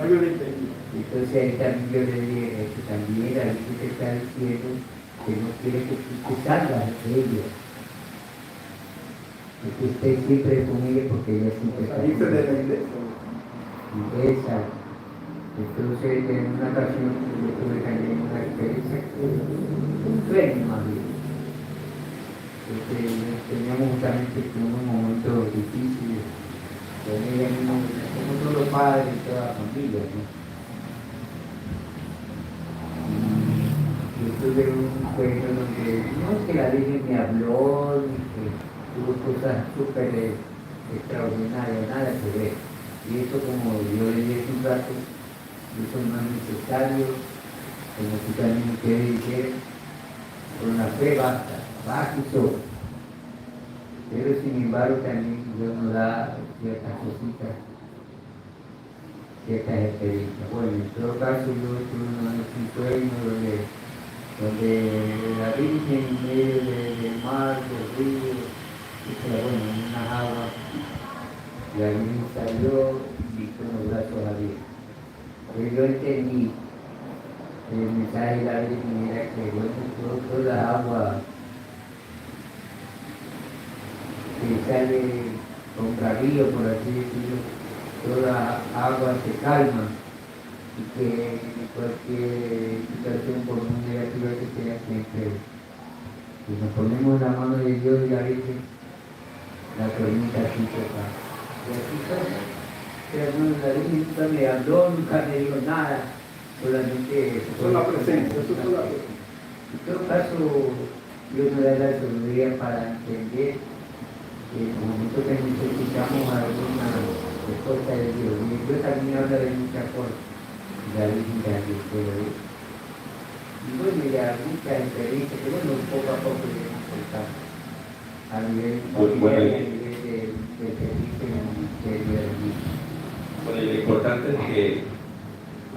Algo le entendí. Entonces ahí también yo le dije que también la Virgen te está diciendo que no quiere que tú te salgas de ella, que estés siempre con ella porque ella siempre está Salirse con de ella. la iglesia. Exacto. Entonces en una ocasión yo tuve también una experiencia que fue más bien. Teníamos justamente unos momentos difíciles con ella misma, como todos los padres y toda la familia, ¿no? Y yo tuve un sueño donde no es que la Virgen me habló, ni que tuvo cosas súper extraordinarias, nada que ver. Y eso, como yo le dije un rato, eso no es necesario, como tú también quieres decir, con la fe basta y sobra. Pero sin embargo también Dios nos da ciertas cositas, ciertas experiencias. Bueno, en todo caso yo tuve un sueño donde la Virgen en medio del mar, del río, bueno, en unas aguas, la Virgen salió y con los brazos abiertos. Pero yo entendí el mensaje de la Virgen era que bueno, toda la agua que sale con bravío, por así decirlo, toda agua se calma y que cualquier situación por muy negativa que sea siempre, si nos ponemos en la mano de Dios y la Virgen, la tormenta sí se pasa. Y así pasa. Pero bueno, la Virgen nunca me habló, nunca me dijo nada, solamente... Eso es la presencia, eso es la presencia. En todo caso, Dios me da la sabiduría para entender que en el momento que necesitamos alguna respuesta de Dios, y Dios también habla de muchas cosas, la Virgen también puede ver. Y bueno, ya muchas experiencias, que bueno, poco a poco iremos contando a nivel familiar, a nivel de servicio en el ministerio de Dios. Bueno, y lo importante es que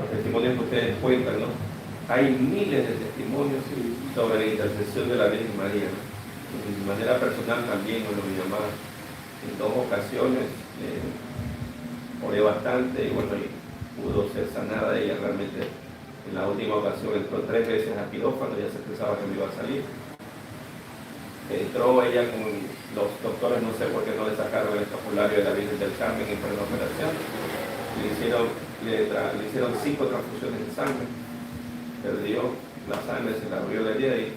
los testimonios que ustedes cuentan, ¿no? Hay miles de testimonios sobre la intercesión de la Virgen María, ¿no? De manera personal también, bueno, mi mamá en 2 ocasiones oré bastante y bueno, y pudo ser sanada. Ella realmente en la última ocasión entró 3 veces a quirófano, ya se pensaba que me iba a salir. Entró ella con los doctores, no sé por qué no le sacaron el escapulario de la Virgen del Carmen en plena operación. Le hicieron 5 transfusiones de sangre, perdió la sangre, se la abrió la herida y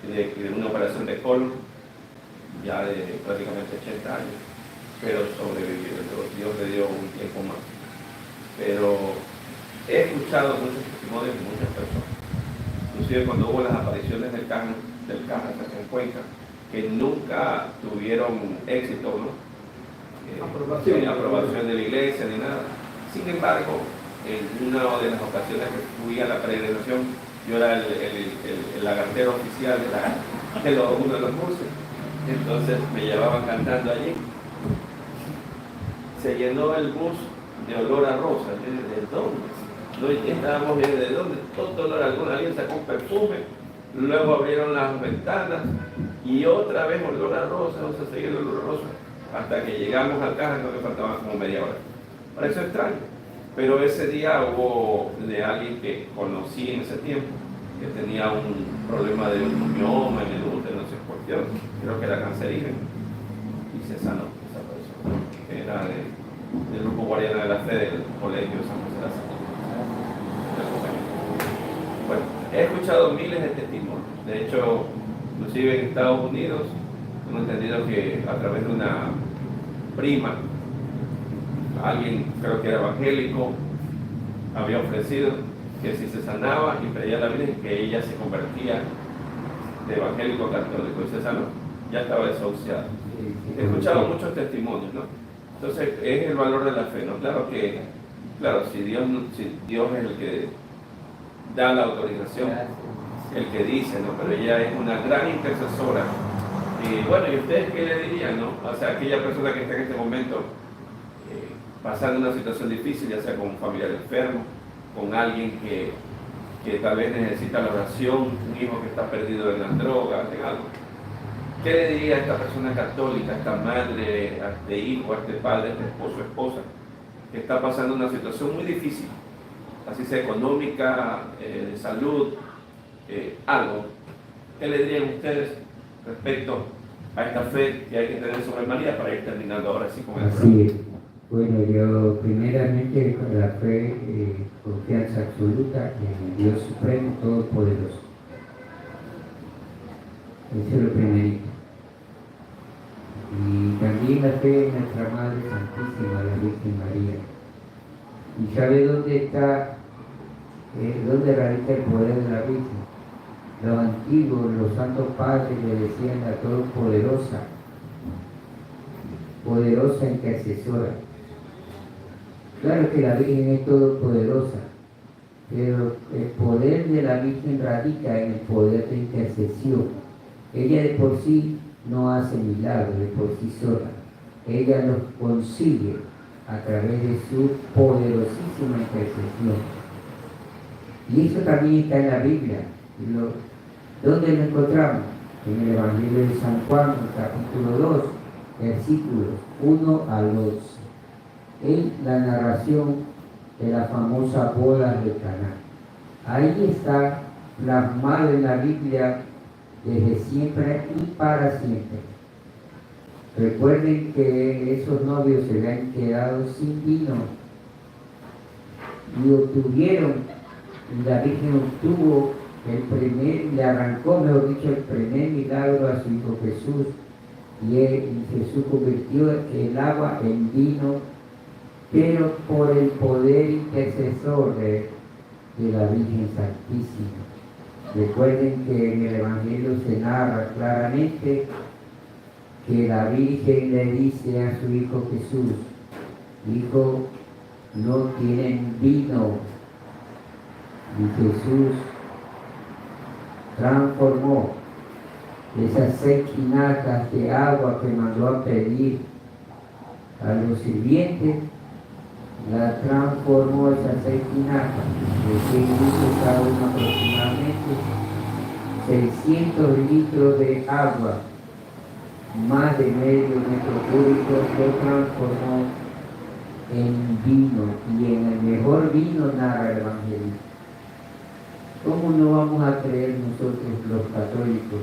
de una operación de colon ya de prácticamente 80 años, pero sobrevivió. Dios le dio un tiempo más. Pero he escuchado muchos testimonios de muchas personas, inclusive cuando hubo las apariciones del Caja acá en Cuenca, que nunca tuvieron éxito, ¿no? Aprobación de la iglesia ni nada. Sin embargo, en una de las ocasiones que fui a la peregrinación, yo era el lagartero oficial de uno de los buses. Entonces me llevaban cantando allí. Se llenó el bus de olor a rosa. Yo dije, ¿de dónde? No estábamos viendo de dónde, todo olor alguno, alguien sacó un perfume, luego abrieron las ventanas y otra vez olor a rosa, vamos a seguir el olor a rosa, hasta que llegamos al caja, creo que faltaba como media hora. Pareció extraño, pero ese día hubo de alguien que conocí en ese tiempo, que tenía un problema de un mioma en el útero, no sé cuestión, creo que era cancerígeno, y se sanó esa persona, que era del grupo Guardiana de la Fe del Colegio San José de la Salud. Bueno, he escuchado miles de testimonios. De hecho, inclusive en Estados Unidos, hemos entendido que a través de una prima, alguien, creo que era evangélico, había ofrecido que si se sanaba y pedía a la Virgen, que ella se convertía de evangélico a católico, y se sanó, ya estaba desahuciada. He escuchado muchos testimonios, ¿no? Entonces, es el valor de la fe, ¿no? Claro, si Dios es el que da la autorización, el que dice, ¿no? Pero ella es una gran intercesora. Y bueno, ¿y ustedes qué le dirían, no? O sea, aquella persona que está en este momento pasando una situación difícil, ya sea con un familiar enfermo, con alguien que tal vez necesita la oración, un hijo que está perdido en las drogas, en algo. ¿Qué le diría a esta persona católica, a esta madre, a este hijo, a este padre, a este esposo, esposa, que está pasando una situación muy difícil, así sea económica, de salud, algo? ¿Qué le dirían ustedes respecto a esta fe que hay que tener sobre María para ir terminando ahora sí con el programa? Así es. Bueno, yo primeramente con la fe, confianza absoluta en el Dios Supremo, Todopoderoso. Eso es lo primerito. Y también la fe en nuestra Madre Santísima, la Virgen María. ¿Y sabe dónde está, dónde radica el poder de la Virgen? Los antiguos, los santos padres le decían a Todopoderosa, poderosa intercesora. Claro que la Virgen es todopoderosa, pero el poder de la Virgen radica en el poder de intercesión. Ella de por sí no hace milagros de por sí sola, ella los consigue a través de su poderosísima intercesión. Y eso también está en la Biblia. ¿Dónde lo encontramos? En el Evangelio de San Juan, capítulo 2, versículos 1 al 11. En la narración de la famosa boda de Caná. Ahí está plasmado en la Biblia desde siempre y para siempre. Recuerden que esos novios se habían quedado sin vino y obtuvieron, y la Virgen obtuvo le arrancó, mejor dicho, el primer milagro a su Hijo Jesús, y Jesús convirtió el agua en vino, pero por el poder intercesor de la Virgen Santísima. Recuerden que en el Evangelio se narra claramente que la Virgen le dice a su Hijo Jesús: Hijo, no tienen vino. Y Jesús transformó esas 6 tinajas de agua que mandó a pedir a los sirvientes, la transformó esas 6 tinajas, de 6 litros cada una, aproximadamente 600 litros de agua, más de medio metro cúbico, lo transformó en vino, y en el mejor vino narra el Evangelio. ¿Cómo no vamos a creer nosotros los católicos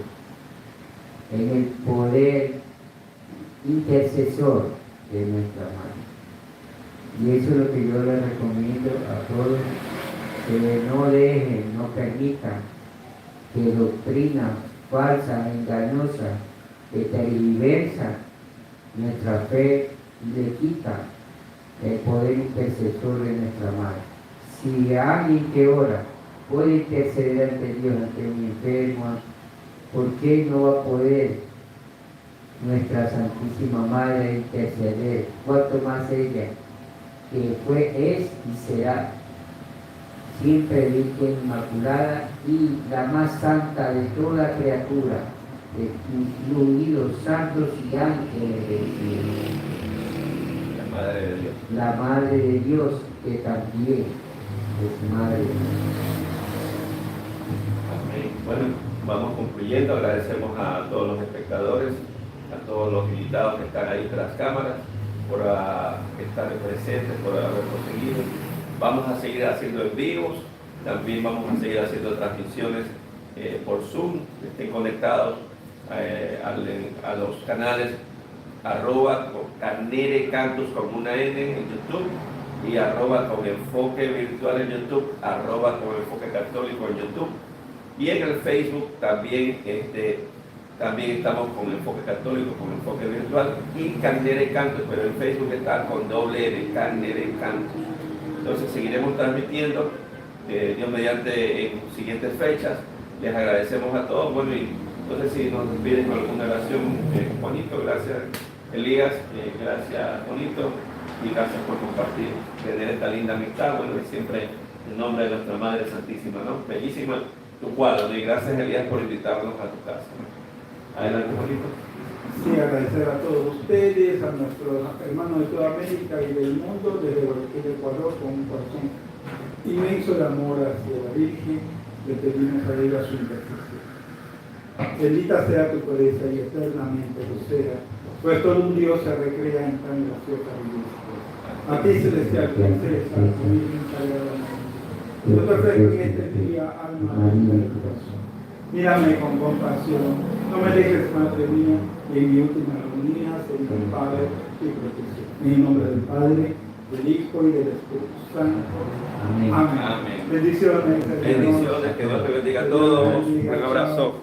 en el poder intercesor de nuestra Madre? Y eso es lo que yo les recomiendo a todos, que no dejen, no permitan que doctrinas falsas, engañosas, que tergiversan nuestra fe y le quitan el poder intercesor de nuestra Madre. Si alguien que ora puede interceder ante Dios, ante un enfermo, ¿por qué no va a poder nuestra Santísima Madre interceder? Cuanto más ella, que fue, es y será siempre Virgen Inmaculada y la más santa de toda criatura, incluidos santos y ángeles del cielo. La Madre de Dios. La Madre de Dios, que también de su madre. Amén. Bueno, vamos concluyendo. Agradecemos a todos los espectadores, a todos los invitados que están ahí tras cámaras, por estar presentes, por habernos seguido. Vamos a seguir haciendo en vivos, también vamos a seguir haciendo transmisiones por Zoom. Estén conectados a los canales @Canere Cantus con una N en YouTube y @con enfoque virtual en YouTube, @con enfoque católico en YouTube. Y en el Facebook también, también estamos con enfoque católico, con enfoque virtual y Canere Cantus, pero en Facebook está con doble N, Canere Cantus. Entonces seguiremos transmitiendo, Dios mediante, en siguientes fechas. Les agradecemos a todos. Bueno, y entonces si nos despiden con alguna oración, Juanito, gracias Elías, gracias Juanito, y gracias por compartir, tener esta linda amistad. Bueno, y siempre en nombre de nuestra Madre Santísima, ¿no? Bellísima tu cuadro, y gracias Elías por invitarnos a tu casa. Adelante, Juanito. Sí, agradecer a todos ustedes, a nuestros hermanos de toda América y del mundo, desde el Ecuador, con un corazón inmenso de amor hacia la Virgen. Le pedimos a ella su intercesión. Bendita sea tu pureza y eternamente lo sea, pues todo un Dios se recrea en tan graciosa iglesia. A ti, celestial princesa, Virgen Sagrada María, yo te ofrezco en este día alma y corazón. Mírame con compasión, no me dejes, Madre mía, y en mi última agonía, Señor Padre y protección. En el nombre del Padre, del Hijo y del Espíritu Santo. Amén. Amén. Amén. Bendiciones. Bendiciones, que Dios te bendiga a todos. Un abrazo.